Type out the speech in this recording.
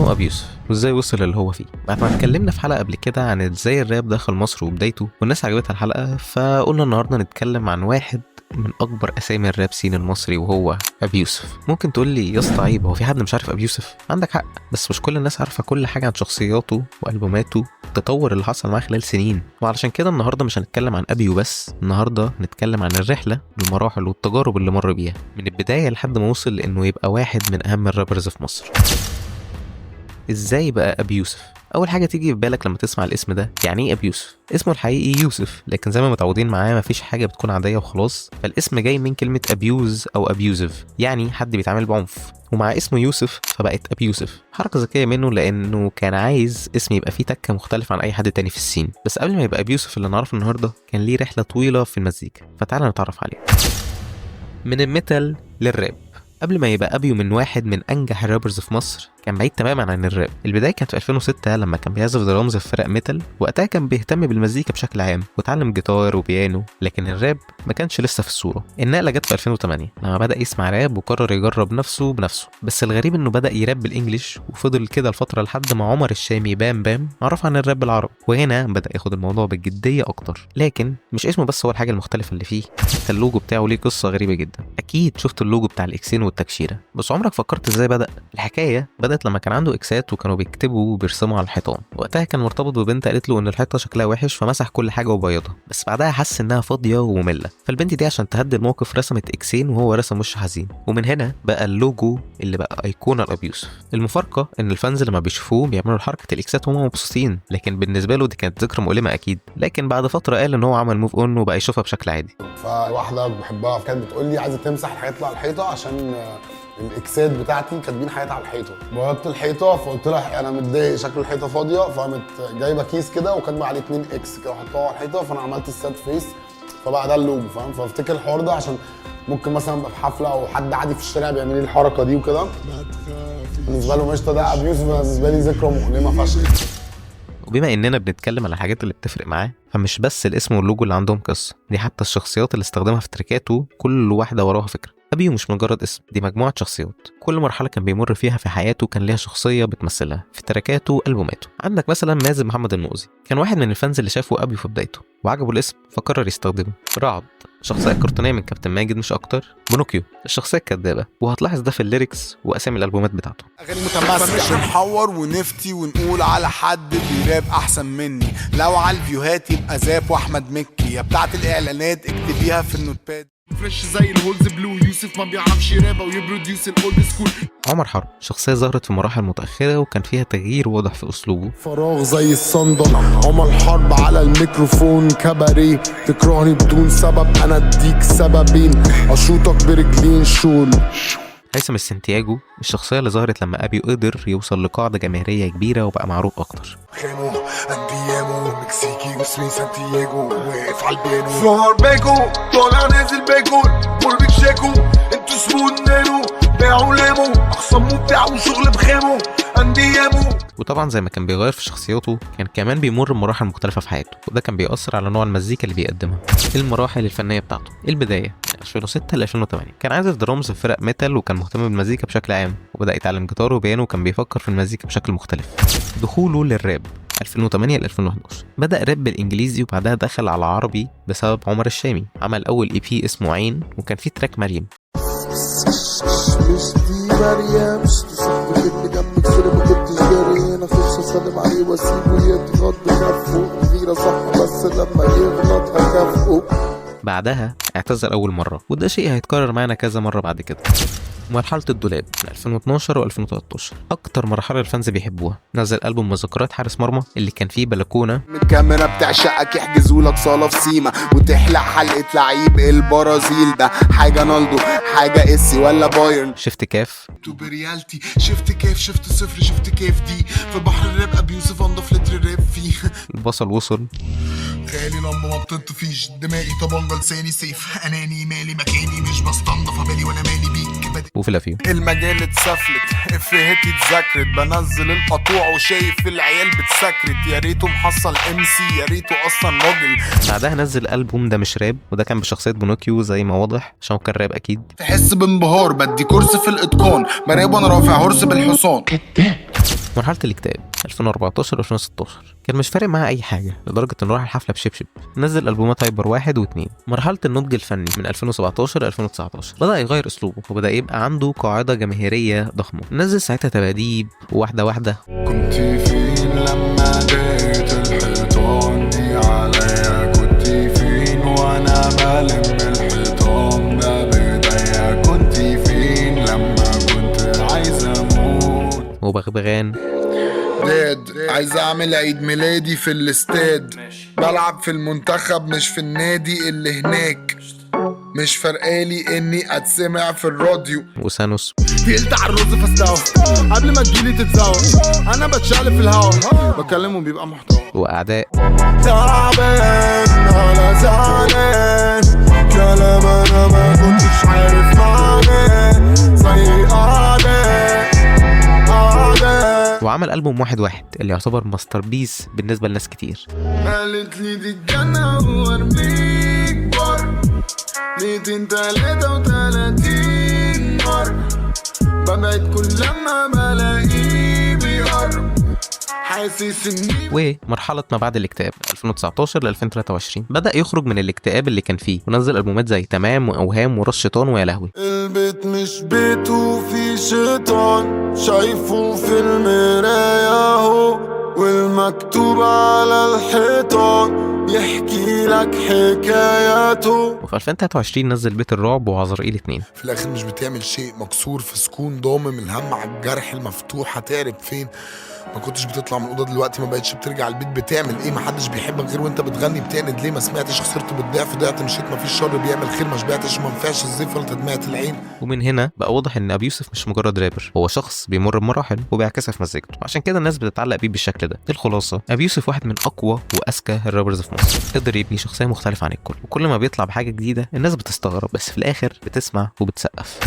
اسمه ابي يوسف وازاي وصل اللي هو فيه. بعد ما اتكلمنا في حلقه قبل كده عن ازاي الراب دخل مصر وبدايته والناس عجبتها الحلقه، فقلنا النهارده نتكلم عن واحد من اكبر اسامي الراب سين المصري وهو ابي يوسف. ممكن تقول لي يا اسطى عيب، هو في حد مش عارف ابي يوسف؟ عندك حق، بس مش كل الناس عارفه كل حاجه عن شخصياته والبوماته التطور اللي حصل معاه خلال سنين. وعلشان كده النهارده مش هنتكلم عن ابي وبس، النهارده هنتكلم عن الرحله المراحل والتجارب اللي مر بيها من البدايه لحد ما وصل لانه يبقى واحد من اهم الرابرز في مصر. ازاي بقى ابي يوسف؟ اول حاجه تيجي في بالك لما تسمع الاسم ده، يعني ايه ابي يوسف؟ اسمه الحقيقي يوسف، لكن زي ما متعودين معاه مفيش حاجه بتكون عاديه وخلاص، فالاسم جاي من كلمه ابيوز او ابيوزيف، يعني حد بيتعامل بعنف، ومع اسمه يوسف فبقت ابي يوسف. حركه ذكيه منه لانه كان عايز اسم يبقى فيه تكه مختلف عن اي حد تاني في السين. بس قبل ما يبقى ابي يوسف اللي نعرفه النهارده كان ليه رحله طويله في المزيكا، فتعالى نتعرف عليه. من الميتال للراب. قبل ما يبقى ابيو من واحد من انجح الرابرز في مصر كان بعيد تماما عن الراب. البدايه كانت في 2006 لما كان بيعزف درامز في فرق ميتال، وقتها كان بيهتم بالمزيكا بشكل عام وتعلم جيتار وبيانو، لكن الراب ما كانش لسه في الصوره. النقله جت في 2008 لما بدا يسمع راب وقرر يجرب نفسه بنفسه. بس الغريب انه بدا يراب بالانجلش وفضل كده لفتره لحد ما عمر الشامي بام عرف عن الراب العربي، وهنا بدا ياخد الموضوع بجديه اكتر. لكن مش اسمه بس هو الحاجه المختلفه اللي فيه، حتى اللوجو بتاعه ليه قصه غريبه جدا. اكيد شفت اللوجو بتاع الاكسين والتكشيره، بس عمرك فكرت ازاي بدا؟ الحكايه بدات لما كان عنده اكسات وكانوا بيكتبوا وبيرسموا على الحيطان. وقتها كان مرتبط ببنت قالت له ان الحيطه شكلها وحش فمسح كل حاجه وبيضها، بس بعدها حس انها فاضيه وممله، فالبنت دي عشان تهدي الموقف رسمت اكسين وهو رسم وش حزين، ومن هنا بقى اللوجو اللي بقى ايقونه لابي يوسف. المفارقه ان الفانز لما بيشوفوه بيعملوا حركه الاكسات وهم مبسوطين، لكن بالنسبه له دي كانت ذكرى مؤلمه اكيد. لكن بعد فتره قال ان هو عمل موف اون وبقى يشوفها بشكل عادي. فواحده بحبها كانت بتقول لي عايزه تمسح الحاجات اللي على الحيطه عشان الاكسات بتاعتي كاتبين حاجات على الحيطه. بوظت الحيطه فقلت لها انا متضايق شكل الحيطه فاضيه، فقامت جايبه كيس كده وكاتبه عليه 2 اكس كده وحطوها على الحيطه، فانا عملت الساد فيس فبقى ده اللوجو، فاهم؟ فافتكر الحوار ده عشان ممكن مثلا ابقى في حفله او حد عادي في الشارع بيعمل لي الحركه دي وكده، بالنسبه له مشطه ده ابي يوسف، بالنسبه لي ذكرى مؤلمه فشخ. وبما اننا بنتكلم على الحاجات اللي بتفرق معاه، فمش بس الاسم واللوجو اللي عندهم قصه، دي حتى الشخصيات اللي استخدمها في تريكاته كل واحده وراها فكره. ابيو مش مجرد اسم، دي مجموعه شخصيات، كل مرحله كان بيمر فيها في حياته كان ليها شخصيه بتمثلها في تريكاته والبوماته. عندك مثلا مازن محمد المؤذي، كان واحد من الفانز اللي شافوا ابيو في بدايته وعجبه الاسم فقرر يستخدمه. رعد، شخصيه كرتونيه من كابتن ماجد مش اكتر. بونوكيو، الشخصيه الكدابه، وهتلاحظ ده في الليركس واسامي الالبومات بتاعته. اغاني متماسكه مش نحور ونفتي ونقول على حد بيراب احسن مني، لو على الفيوهات يبقى زاب واحمد مكي، يا بتاعت الاعلانات اكتبيها في النوتباد. فريش زي الهولز بلو، يوسف ما بيعرفش يراب ويبروديوس الاولد سكول. عمر حرب، شخصيه ظهرت في مراحل متاخره وكان فيها تغيير واضح في اسلوبه. فراغ زي الصندل، عمر حرب على الميكروفون كباريه، تكرهني بدون سبب انا اديك سببين، اشوطك برجلين شول. هيثم السنتياجو، الشخصيه اللي ظهرت لما ابيو قدر يوصل لقاعده جماهيريه كبيره وبقى معروف اكتر. خيمو انديامو مكسيكي واسمي سانتياجو، واقف على البيانو فلور بيكو، طالع نازل باكل موربيك شاكو، انتو سمون نانو باعوا لامو، اخصمو بتاعو شغل بخامو انديامو. وطبعا زي ما كان بيغير في شخصياته كان كمان بيمر بمراحل مختلفه في حياته، وده كان بيأثر على نوع المزيكا اللي بيقدمها. المراحل الفنيه بتاعته، البدايه من 2006 ل 2008 كان عازف درامز في فرق ميتال وكان مهتم بالمزيكا بشكل عام، وبدأ يتعلم جيتار وبيانو وكان بيفكر في المزيكا بشكل مختلف. دخوله للراب 2008 ل 2011 بدأ راب بالانجليزي وبعدها دخل على عربي بسبب عمر الشامي. عمل اول اي بي اسمه عين وكان فيه تراك مريم. مش دي مريم، مش صاحبك اللي جنبك كده ما كنتش جاري، انا اخش اسلم عليه واسيبه يضغط بكفه، غيره صح بس لما يغلط هكافئه. بعدها اعتذر اول مره، وده شيء هيتكرر معانا كذا مره بعد كده. مرحله الدولاب من 2012 و2013 اكتر مرحله الفانز بيحبوها. نزل البوم مذكرات حارس مرمى اللي كان فيه بلكونه من الكاميرا بتعشقك يحجزولك صاله في سيما، وتحلق حلقه لعيب البرازيل، ده حاجه نالدو حاجه اسي ولا بايرن. شفت كاف بريالتي، شفت كيف، شفت صفر، شفت كيف دي في بحر الراب ابي يوسف انضف لتر الراب فيه. البصل وصل، خيالي لمبه ما بتطفيش، دمائي طبنجه لساني سيف، اناني مالي مكاني مش بستنضف بالي وانا مالي بيك. وفي الافيو المجال اتسفلت، افهاتي اتذكرت، بنزل القطوع وشايف العيال بتسكرت، يا ريته محصل ام سي، يا ريته اصلا راجل. بعدها نزل البوم ده مش راب، وده كان بشخصيه بونوكيو زي ما واضح عشان كان راب اكيد. تحس بانبهار بدي كورس في الاتقان، براب وانا رافع هرس بالحصان. مرحله الاكتئاب 2014 2016 كان مش فارق معاه اي حاجه لدرجه انه راح الحفله بشبشب. نزل البومات هايبر 1 و2. مرحله النضج الفني من 2017 2019 بدا يغير اسلوبه وبدا يبقى عنده قاعده جماهيريه ضخمه. نزل ساعتها تباديب وواحده واحده. كنت فين لما دقت الحيطان دي عليا؟ كنت فين وانا بلم الحيطان ده بايديا؟ كنت فين لما كنت عايز اموت؟ وبغبغان عايز اعمل عيد ميلادي في الاستاد، بلعب في المنتخب مش في النادي اللي هناك، مش فرقالي اني اتسمع في الراديو. وسانوس تقلت على الرز فاستوى قبل ما تجيلي تتزوج، انا بتشقلب في الهوا بكلمه بيبقى محتوى. واعداء تعبان انا زعلان، كلام انا ما كنتش عارف معناه، زي اعداء. وعمل ألبوم 1-1 اللي يعتبر ماستر بيس بالنسبة لناس كتير. قالت لي دي الجنة وارميك بر 233 مرة، ببعد كل لما بلاقيه بيقرب، حاسس اني. ومرحلة ما بعد الاكتئاب 2019 ل 2023 بدأ يخرج من الاكتئاب اللي كان فيه ونزل ألبومات زي تمام وأوهام وراس شيطان ويا لهوي. البيت مش بيته في شيطان، شايفه في المراية اهو، والمكتوب على الحيطان يحكي لك حكاياته. وفي 2023 نزل بيت الرعب وعزرائيل 2. في الاخر مش بتعمل شيء، مكسور في سكون ضامم الهم على الجرح المفتوح، هتعرف فين؟ ما كنتش بتطلع من الأوضة دلوقتي ما بقتش بترجع البيت، بتعمل ايه؟ محدش بيحبك غير وانت بتغني، بتعند ليه؟ ما سمعتش، خسرت بالضعف، ضعت مشيت، ما فيش شر بيعمل خير، ما شبعتش، ما نفعش الزيف ولا تدمعت العين. ومن هنا بقى واضح ان ابي يوسف مش مجرد رابر، هو شخص بيمر بمراحل وبيعكسها في مزيكته، عشان كده الناس بتتعلق بيه بالشكل ده. الخلاصه ابي يوسف واحد من اقوى واذكى الرابرز في مصر، قدر يبني شخصيه مختلفه عن الكل، وكل ما بيطلع بحاجه جديده الناس بتستغرب، بس في الاخر بتسمع وبتسقف.